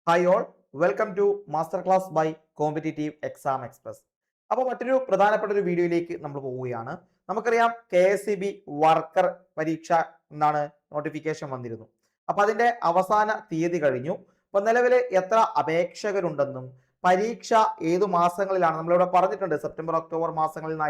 Hi all, welcome to master class by competitive exam express. അപ്പോൾ മറ്റൊരു പ്രധാനപ്പെട്ട ഒരു വീഡിയോയിലേക്ക് നമ്മൾ പോവുകയാണ്. നമുക്കറിയാം KSEB വർക്കർ പരീക്ഷ എന്നാണ് നോട്ടിഫിക്കേഷൻ വന്നിരുന്നു. അപ്പോൾ അതിന്റെ അവസാന തീയതി കഴിഞ്ഞു. അപ്പോൾ നിലവിൽ എത്ര അപേക്ഷകരുണ്ടെന്നും പരീക്ഷ ഏതു മാസങ്ങളിലാണ് നമ്മളിവിടെ പറഞ്ഞിട്ടുണ്ട്, സെപ്റ്റംബർ ഒക്ടോബർ മാസങ്ങളിൽ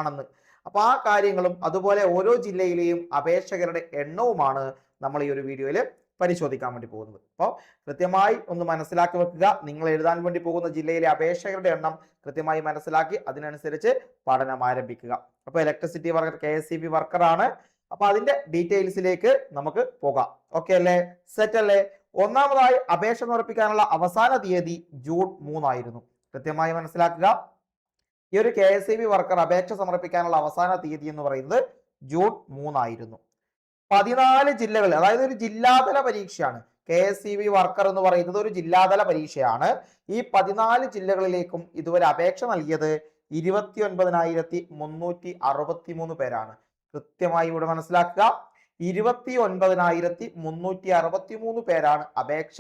ആണെന്ന്. അപ്പോൾ ആ കാര്യങ്ങളും അതുപോലെ ഓരോ ജില്ലയിലെയും അപേക്ഷകരുടെ എണ്ണവുമാണ് നമ്മൾ ഈ ഒരു വീഡിയോയിൽ പരിശോധിക്കാൻ വേണ്ടി പോകുന്നത്. അപ്പോൾ കൃത്യമായി ഒന്ന് മനസ്സിലാക്കി വെക്കുക. നിങ്ങൾ എഴുതാൻ വേണ്ടി പോകുന്ന ജില്ലയിലെ അപേക്ഷകരുടെ എണ്ണം കൃത്യമായി മനസ്സിലാക്കി അതിനനുസരിച്ച് പഠനം ആരംഭിക്കുക. അപ്പോൾ ഇലക്ട്രിസിറ്റി വർക്കർ KSEB വർക്കർ ആണ്. അപ്പൊ അതിന്റെ ഡീറ്റെയിൽസിലേക്ക് നമുക്ക് പോകാം. ഓക്കെ അല്ലേ? സെറ്റ് അല്ലേ? ഒന്നാമതായി അപേക്ഷ സമർപ്പിക്കാനുള്ള അവസാന തീയതി ജൂൺ 3 ആയിരുന്നു. കൃത്യമായി മനസ്സിലാക്കുക. ഈ ഒരു KSEB വർക്കർ അപേക്ഷ സമർപ്പിക്കാനുള്ള അവസാന തീയതി എന്ന് പറയുന്നത് ജൂൺ 3 ആയിരുന്നു. 14 ജില്ലകളിൽ, അതായത് ഒരു ജില്ലാതല പരീക്ഷയാണ്. KSEB വർക്കർ എന്ന് പറയുന്നത് ഒരു ജില്ലാതല പരീക്ഷയാണ്. ഈ 14 ജില്ലകളിലേക്കും ഇതുവരെ അപേക്ഷ നൽകിയത് 29,363 പേരാണ്. കൃത്യമായി ഇവിടെ മനസ്സിലാക്കുക. 29,363 പേരാണ് അപേക്ഷ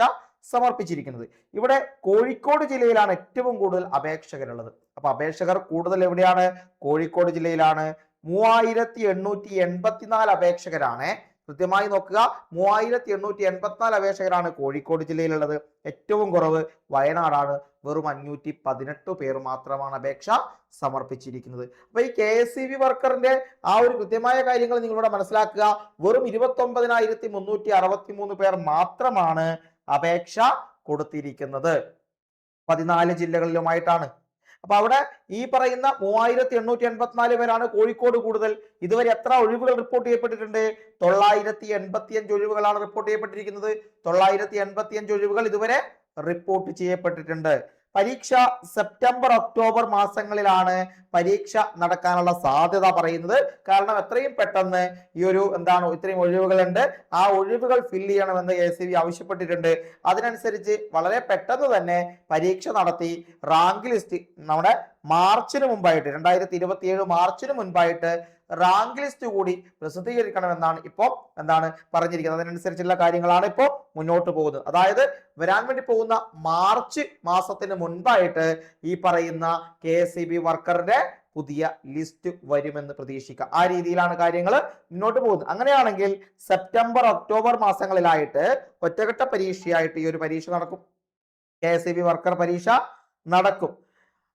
സമർപ്പിച്ചിരിക്കുന്നത്. ഇവിടെ കോഴിക്കോട് ജില്ലയിലാണ് ഏറ്റവും കൂടുതൽ അപേക്ഷകരുള്ളത്. അപ്പൊ അപേക്ഷകർ കൂടുതൽ എവിടെയാണ്? കോഴിക്കോട് ജില്ലയിലാണ്. 3,884 അപേക്ഷകരാണ്. കൃത്യമായി നോക്കുക, 3,884 അപേക്ഷകരാണ് കോഴിക്കോട് ജില്ലയിലുള്ളത്. ഏറ്റവും കുറവ് വയനാടാണ്. വെറും 518 പേർ മാത്രമാണ് അപേക്ഷ സമർപ്പിച്ചിരിക്കുന്നത്. അപ്പൊ ഈ KSEB വർക്കറിന്റെ ആ ഒരു കൃത്യമായ കാര്യങ്ങൾ നിങ്ങളിവിടെ മനസ്സിലാക്കുക. വെറും 29,363 പേർ മാത്രമാണ് അപേക്ഷ കൊടുത്തിരിക്കുന്നത്. 14 ജില്ലകളിലുമായിട്ടാണ്. അപ്പൊ അവിടെ ഈ പറയുന്ന 3,884 പേരാണ് കോഴിക്കോട് കൂടുതൽ. ഇതുവരെ എത്ര ഒഴിവുകൾ റിപ്പോർട്ട് ചെയ്യപ്പെട്ടിട്ടുണ്ട്? 985 ഒഴിവുകളാണ് റിപ്പോർട്ട് ചെയ്യപ്പെട്ടിരിക്കുന്നത്. 985 ഒഴിവുകൾ ഇതുവരെ റിപ്പോർട്ട് ചെയ്യപ്പെട്ടിട്ടുണ്ട്. പരീക്ഷ സെപ്റ്റംബർ ഒക്ടോബർ മാസങ്ങളിലാണ് പരീക്ഷ നടക്കാനുള്ള സാധ്യത പറയുന്നത്. കാരണം എത്രയും പെട്ടെന്ന് ഈ ഒരു ഇത്രയും ഒഴിവുകളുണ്ട്, ആ ഒഴിവുകൾ ഫില്ല് ചെയ്യണമെന്ന് KSEB ആവശ്യപ്പെട്ടിട്ടുണ്ട്. അതിനനുസരിച്ച് വളരെ പെട്ടെന്ന് തന്നെ പരീക്ഷ നടത്തി റാങ്ക് ലിസ്റ്റ് നമ്മുടെ മാർച്ചിന് മുമ്പായിട്ട് 2027 മാർച്ചിന് മുൻപായിട്ട് റാങ്ക് ലിസ്റ്റ് കൂടി പ്രസിദ്ധീകരിക്കണമെന്നാണ് ഇപ്പോൾ പറഞ്ഞിരിക്കുന്നത്. അതിനനുസരിച്ചുള്ള കാര്യങ്ങളാണ് ഇപ്പോൾ മുന്നോട്ട് പോകുന്നത്. അതായത് വരാൻ വേണ്ടി പോകുന്ന മാർച്ച് മാസത്തിന് മുൻപായിട്ട് ഈ പറയുന്ന KSEB വർക്കറിന്റെ പുതിയ ലിസ്റ്റ് വരുമെന്ന് പ്രതീക്ഷിക്കാം. ആ രീതിയിലാണ് കാര്യങ്ങൾ മുന്നോട്ട് പോകുന്നത്. അങ്ങനെയാണെങ്കിൽ സെപ്റ്റംബർ ഒക്ടോബർ മാസങ്ങളിലായിട്ട് ഒറ്റഘട്ട പരീക്ഷയായിട്ട് ഈ ഒരു പരീക്ഷ നടക്കും. KSEB വർക്കർ പരീക്ഷ നടക്കും.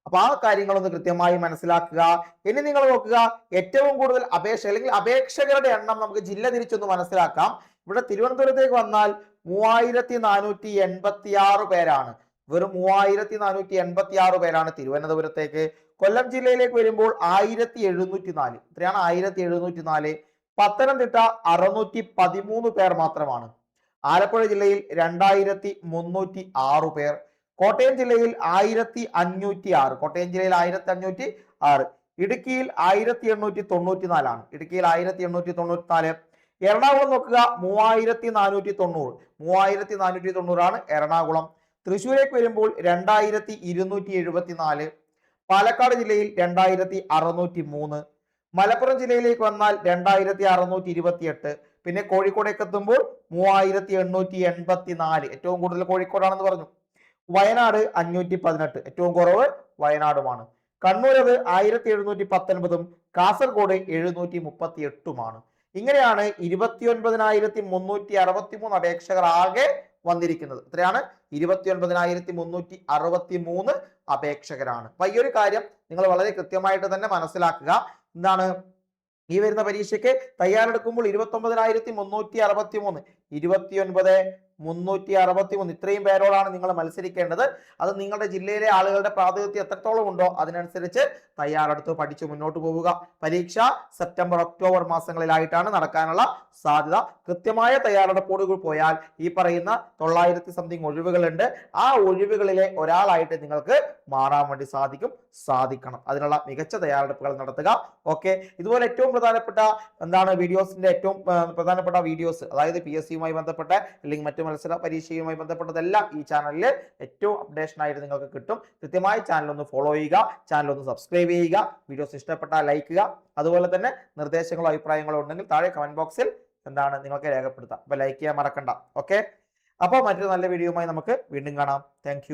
അപ്പൊ ആ കാര്യങ്ങളൊന്ന് കൃത്യമായി മനസ്സിലാക്കുക. ഇനി നിങ്ങൾ നോക്കുക, ഏറ്റവും കൂടുതൽ അപേക്ഷ അല്ലെങ്കിൽ അപേക്ഷകരുടെ എണ്ണം നമുക്ക് ജില്ല തിരിച്ചൊന്ന് മനസ്സിലാക്കാം. ഇവിടെ തിരുവനന്തപുരത്തേക്ക് വന്നാൽ 3,486 പേരാണ്. വെറും 3,486 പേരാണ് തിരുവനന്തപുരത്തേക്ക്. കൊല്ലം ജില്ലയിലേക്ക് വരുമ്പോൾ 1,704. എത്രയാണ്? 1,704. പത്തനംതിട്ട 613 പേർ മാത്രമാണ്. ആലപ്പുഴ ജില്ലയിൽ 2,306 പേർ. കോട്ടയം ജില്ലയിൽ 1,506. കോട്ടയം ജില്ലയിൽ 1,506. ഇടുക്കിയിൽ 1,894 ആണ്. ഇടുക്കിയിൽ 1,894. എറണാകുളം നോക്കുക, 3,490. 3,490 ആണ് എറണാകുളം. തൃശ്ശൂരേക്ക് വരുമ്പോൾ 2,274. പാലക്കാട് ജില്ലയിൽ 2,603. മലപ്പുറം ജില്ലയിലേക്ക് വന്നാൽ 2,628. പിന്നെ കോഴിക്കോടേക്ക് എത്തുമ്പോൾ 3,884. ഏറ്റവും കൂടുതൽ കോഴിക്കോടാണെന്ന് പറഞ്ഞു. വയനാട് 518. ഏറ്റവും കുറവ് വയനാടുമാണ്. കണ്ണൂർ അത് 1,719. കാസർഗോഡ് 738. ഇങ്ങനെയാണ് 29,363 അപേക്ഷകർ ആകെ വന്നിരിക്കുന്നത്. എത്രയാണ്? 29,363 അപേക്ഷകരാണ്. അപ്പൊ ഈ ഒരു കാര്യം നിങ്ങൾ വളരെ കൃത്യമായിട്ട് തന്നെ മനസ്സിലാക്കുക. ഈ വരുന്ന പരീക്ഷയ്ക്ക് തയ്യാറെടുക്കുമ്പോൾ 29,363 29,363 ഇത്രയും പേരോടാണ് നിങ്ങൾ മത്സരിക്കേണ്ടത്. അത് നിങ്ങളുടെ ജില്ലയിലെ ആളുകളുടെ പ്രാതിനിധ്യം എത്രത്തോളം ഉണ്ടോ അതിനനുസരിച്ച് തയ്യാറെടുത്ത് പഠിച്ചു മുന്നോട്ട് പോവുക. പരീക്ഷ സെപ്റ്റംബർ ഒക്ടോബർ മാസങ്ങളിലായിട്ടാണ് നടക്കാനുള്ള സാധ്യത. കൃത്യമായ തയ്യാറെടുപ്പോടുകൂടി പോയാൽ ഈ പറയുന്ന 900 സംതിങ് ഒഴിവുകളുണ്ട്. ആ ഒഴിവുകളിലെ ഒരാളായിട്ട് നിങ്ങൾക്ക് മാറാൻ വേണ്ടി സാധിക്കണം. അതിനുള്ള മികച്ച തയ്യാറെടുപ്പുകൾ നടത്തുക. ഓക്കെ, ഇതുപോലെ ഏറ്റവും പ്രധാനപ്പെട്ട വീഡിയോസിന്റെ ഏറ്റവും പ്രധാനപ്പെട്ട വീഡിയോസ്, അതായത് PSCയുമായി ബന്ധപ്പെട്ട അല്ലെങ്കിൽ മറ്റു മത്സര പരീക്ഷയുമായി ബന്ധപ്പെട്ടതെല്ലാം ഈ ചാനലിൽ ഏറ്റവും അപ്ഡേഷൻ ആയിട്ട് നിങ്ങൾക്ക് കിട്ടും. കൃത്യമായി ചാനൽ ഒന്ന് ഫോളോ ചെയ്യുക, ചാനൽ ഒന്ന് സബ്സ്ക്രൈബ് ചെയ്യുക. വീഡിയോസ് ഇഷ്ടപ്പെട്ടാൽ ലൈക്ക് ചെയ്യുക. അതുപോലെ തന്നെ നിർദ്ദേശങ്ങളോ അഭിപ്രായങ്ങളോ ഉണ്ടെങ്കിൽ താഴെ കമന്റ് ബോക്സിൽ നിങ്ങൾക്ക് രേഖപ്പെടുത്താം. അപ്പൊ ലൈക്ക് ചെയ്യാൻ മറക്കണ്ട. ഓക്കെ, അപ്പോൾ മറ്റൊരു നല്ല വീഡിയോയുമായി നമുക്ക് വീണ്ടും കാണാം. താങ്ക്